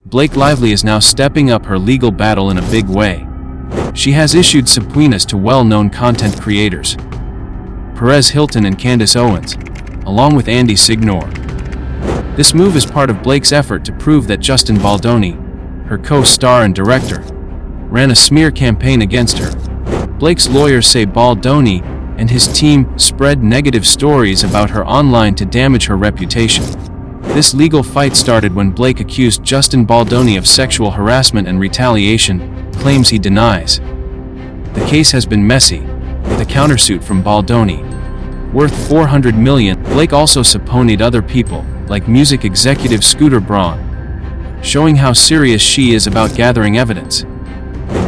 Blake Lively is now stepping up her legal battle in a big way. She has issued subpoenas to well-known content creators, Perez Hilton and Candace Owens, along with Andy Signore. This move is part of Blake's effort to prove that Justin Baldoni, her co-star and director, ran a smear campaign against her. Blake's lawyers say Baldoni and his team spread negative stories about her online to damage her reputation. This legal fight started when Blake accused Justin Baldoni of sexual harassment and retaliation, claims he denies. The case has been messy, with a countersuit from Baldoni, worth $400 million. Blake also subpoenaed other people, like music executive Scooter Braun, showing how serious she is about gathering evidence.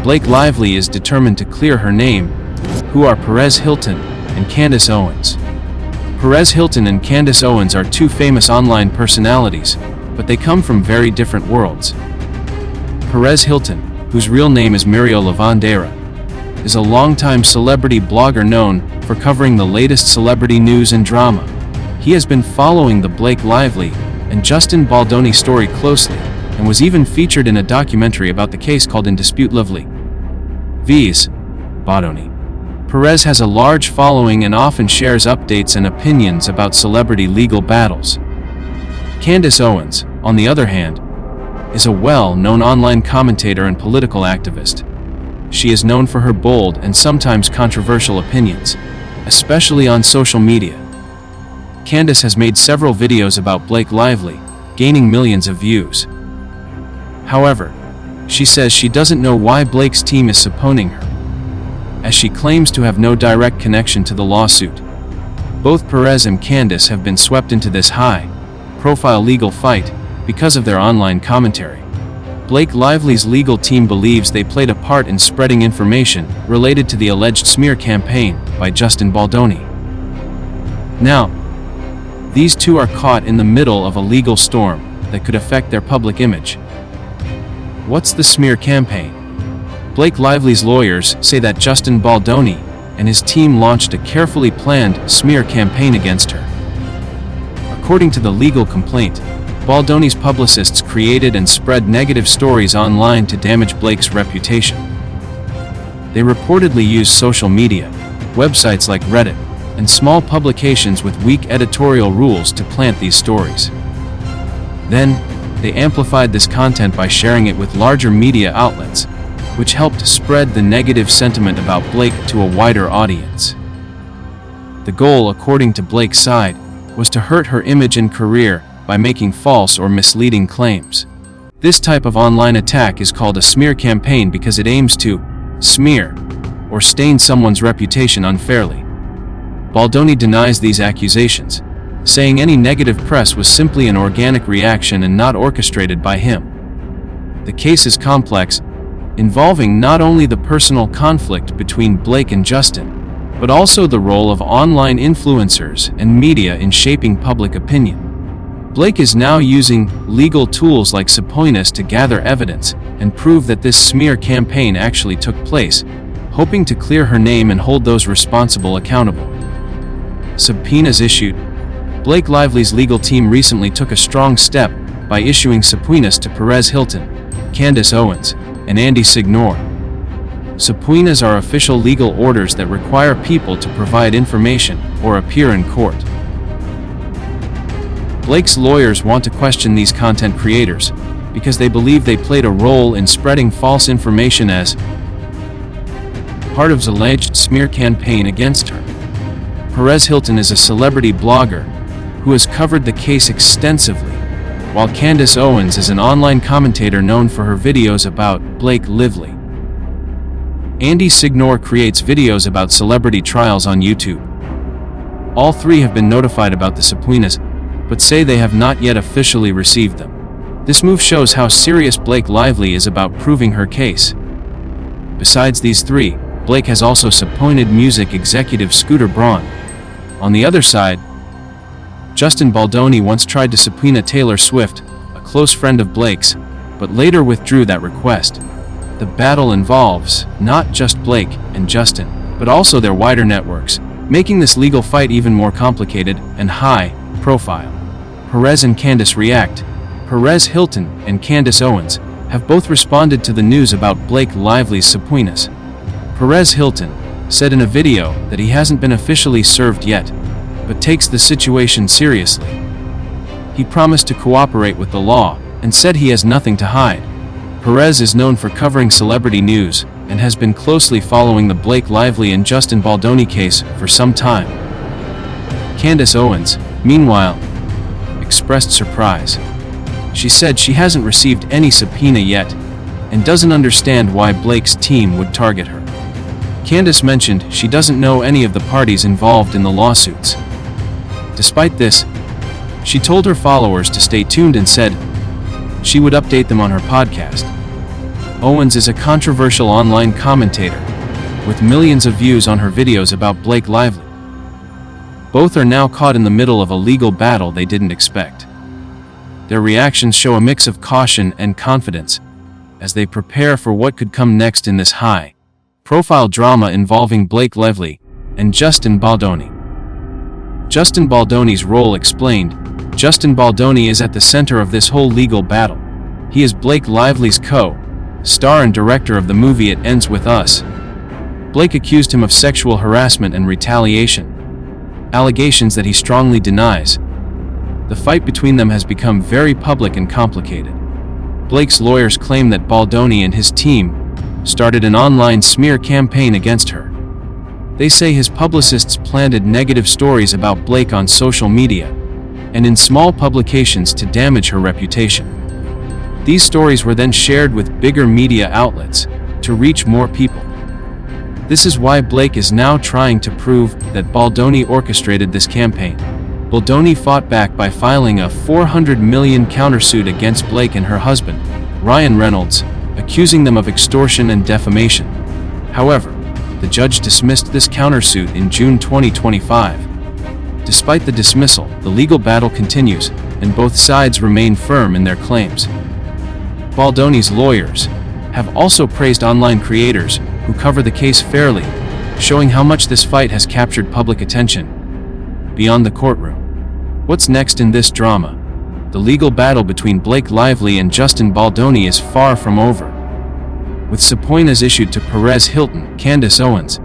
Blake Lively is determined to clear her name, who are Perez Hilton and Candace Owens. Perez Hilton and Candace Owens are two famous online personalities, but they come from very different worlds. Perez Hilton, whose real name is Muriel Lavandera, is a longtime celebrity blogger known for covering the latest celebrity news and drama. He has been following the Blake Lively and Justin Baldoni story closely, and was even featured in a documentary about the case called In Dispute Lively vs. Baldoni. Perez has a large following and often shares updates and opinions about celebrity legal battles. Candace Owens, on the other hand, is a well-known online commentator and political activist. She is known for her bold and sometimes controversial opinions, especially on social media. Candace has made several videos about Blake Lively, gaining millions of views. However, she says she doesn't know why Blake's team is subpoenaing her, as she claims to have no direct connection to the lawsuit. Both Perez and Candace have been swept into this high-profile legal fight because of their online commentary. Blake Lively's legal team believes they played a part in spreading information related to the alleged smear campaign by Justin Baldoni. Now, these two are caught in the middle of a legal storm that could affect their public image. What's the smear campaign? Blake Lively's lawyers say that Justin Baldoni and his team launched a carefully planned smear campaign against her. According to the legal complaint, Baldoni's publicists created and spread negative stories online to damage Blake's reputation. They reportedly used social media, websites like Reddit, and small publications with weak editorial rules to plant these stories. Then, they amplified this content by sharing it with larger media outlets, which helped spread the negative sentiment about Blake to a wider audience. The goal, according to Blake's side, was to hurt her image and career by making false or misleading claims. This type of online attack is called a smear campaign because it aims to smear or stain someone's reputation unfairly. Baldoni denies these accusations, saying any negative press was simply an organic reaction and not orchestrated by him. The case is complex, involving not only the personal conflict between Blake and Justin, but also the role of online influencers and media in shaping public opinion. Blake is now using legal tools like subpoenas to gather evidence and prove that this smear campaign actually took place, hoping to clear her name and hold those responsible accountable. Subpoenas issued. Blake Lively's legal team recently took a strong step by issuing subpoenas to Perez Hilton, Candace Owens, and Andy Signore. Subpoenas are official legal orders that require people to provide information or appear in court. Blake's lawyers want to question these content creators because they believe they played a role in spreading false information as part of the alleged smear campaign against her. Perez Hilton is a celebrity blogger who has covered the case extensively, while Candace Owens is an online commentator known for her videos about Blake Lively. Andy Signore creates videos about celebrity trials on YouTube. All three have been notified about the subpoenas, but say they have not yet officially received them. This move shows how serious Blake Lively is about proving her case. Besides these three, Blake has also subpoenaed music executive Scooter Braun. On the other side, Justin Baldoni once tried to subpoena Taylor Swift, a close friend of Blake's, but later withdrew that request. The battle involves not just Blake and Justin, but also their wider networks, making this legal fight even more complicated and high-profile. Perez and Candace react. Perez Hilton and Candace Owens have both responded to the news about Blake Lively's subpoenas. Perez Hilton said in a video that he hasn't been officially served yet, but takes the situation seriously. He promised to cooperate with the law and said he has nothing to hide. Perez is known for covering celebrity news and has been closely following the Blake Lively and Justin Baldoni case for some time. Candace Owens, meanwhile, expressed surprise. She said she hasn't received any subpoena yet and doesn't understand why Blake's team would target her. Candace mentioned she doesn't know any of the parties involved in the lawsuits. Despite this, she told her followers to stay tuned and said she would update them on her podcast. Owens is a controversial online commentator with millions of views on her videos about Blake Lively. Both are now caught in the middle of a legal battle they didn't expect. Their reactions show a mix of caution and confidence as they prepare for what could come next in this high-profile drama involving Blake Lively and Justin Baldoni. Justin Baldoni's role explained. Justin Baldoni is at the center of this whole legal battle. He is Blake Lively's co-star and director of the movie It Ends With Us. Blake accused him of sexual harassment and retaliation, allegations that he strongly denies. The fight between them has become very public and complicated. Blake's lawyers claim that Baldoni and his team started an online smear campaign against her. They say his publicists planted negative stories about Blake on social media and in small publications to damage her reputation. These stories were then shared with bigger media outlets to reach more people. This is why Blake is now trying to prove that Baldoni orchestrated this campaign. Baldoni fought back by filing a $400 million countersuit against Blake and her husband, Ryan Reynolds, accusing them of extortion and defamation. However, the judge dismissed this countersuit in June 2025. Despite the dismissal, the legal battle continues, and both sides remain firm in their claims. Baldoni's lawyers have also praised online creators who cover the case fairly, showing how much this fight has captured public attention beyond the courtroom. What's next in this drama? The legal battle between Blake Lively and Justin Baldoni is far from over. With subpoenas issued to Perez Hilton, Candace Owens,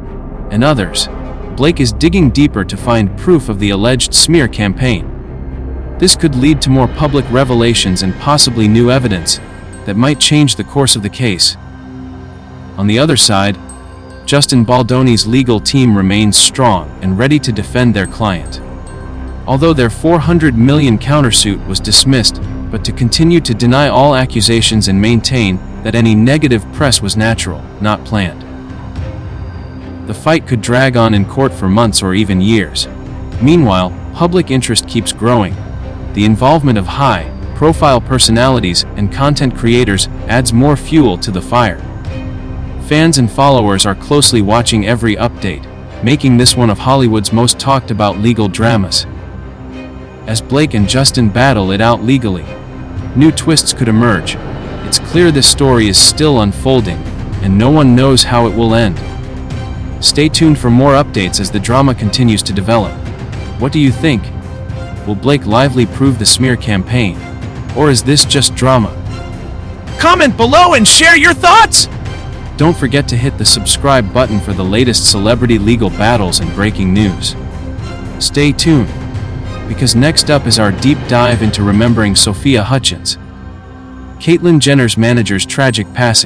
and others, Blake is digging deeper to find proof of the alleged smear campaign. This could lead to more public revelations and possibly new evidence that might change the course of the case. On the other side, Justin Baldoni's legal team remains strong and ready to defend their client. Although their $400 million countersuit was dismissed, but to continue to deny all accusations and maintain that any negative press was natural, not planned. The fight could drag on in court for months or even years. Meanwhile, public interest keeps growing. The involvement of high-profile personalities and content creators adds more fuel to the fire. Fans and followers are closely watching every update, making this one of Hollywood's most talked about legal dramas. As Blake and Justin battle it out legally, new twists could emerge. It's clear this story is still unfolding, and no one knows how it will end. Stay tuned for more updates as the drama continues to develop. What do you think? Will Blake Lively prove the smear campaign? Or is this just drama? Comment below and share your thoughts! Don't forget to hit the subscribe button for the latest celebrity legal battles and breaking news. Stay tuned, because next up is our deep dive into remembering Sophia Hutchins, Caitlyn Jenner's manager's tragic passing.